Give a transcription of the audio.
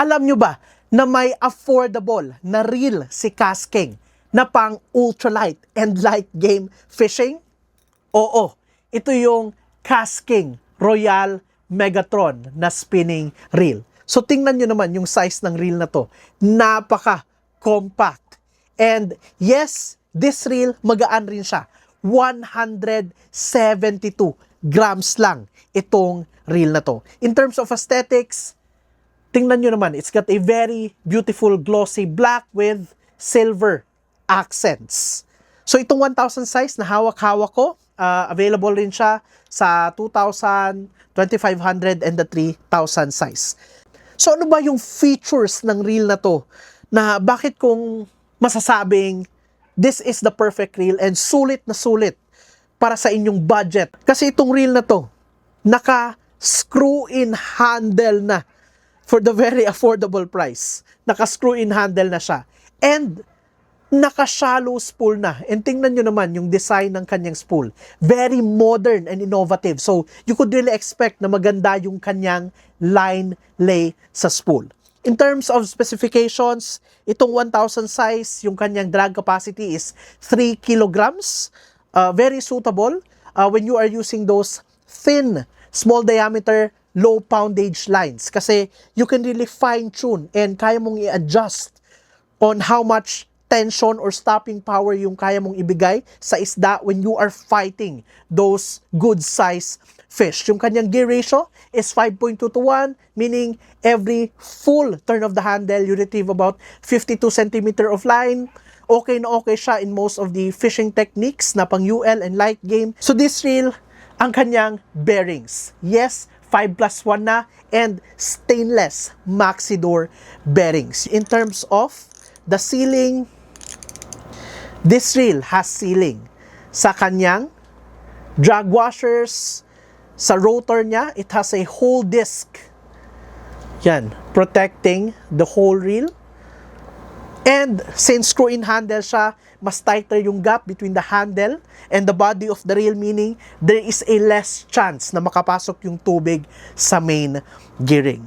Alam nyo ba na may affordable na reel si Kasking na pang ultralight and light game fishing? Oo, ito yung Kasking Royal Megatron na spinning reel. So tingnan nyo naman yung size ng reel na to. Napaka-compact. And yes, this reel magaan rin siya. 172 grams lang itong reel na to. In terms of aesthetics, tingnan nyo naman, it's got a very beautiful glossy black with silver accents. So itong 1,000 size na hawak-hawak ko, available rin siya sa 2,000, 2,500 and the 3,000 size. So ano ba yung features ng reel na to na bakit kung masasabing this is the perfect reel and sulit na sulit para sa inyong budget? Kasi itong reel na to, naka-screw-in handle na for the very affordable price. Naka-screw-in handle na siya. And naka-shallow spool na. And tingnan nyo naman yung design ng kanyang spool. Very modern and innovative. So, you could really expect na maganda yung kanyang line lay sa spool. In terms of specifications, itong 1,000 size, yung kanyang drag capacity is 3 kilograms. Very suitable when you are using those thin, small diameter, low poundage lines. Kasi you can really fine-tune and kaya mong i-adjust on how much tension or stopping power yung kaya mong ibigay sa isda when you are fighting those good size fish. Yung kanyang gear ratio is 5.2 to 1, meaning every full turn of the handle, you retrieve about 52 centimeter of line. Okay na okay siya in most of the fishing techniques na pang UL and light game. So this reel, ang kanyang bearings. Yes, 5+1 na and stainless Maxidor bearings. In terms of the sealing, this reel has sealing sa kanyang drag washers. Sa rotor niya, it has a whole disc. Yan, protecting the whole reel. And since screw-in handle siya, mas tighter yung gap between the handle and the body of the reel, meaning there is a less chance na makapasok yung tubig sa main gearing.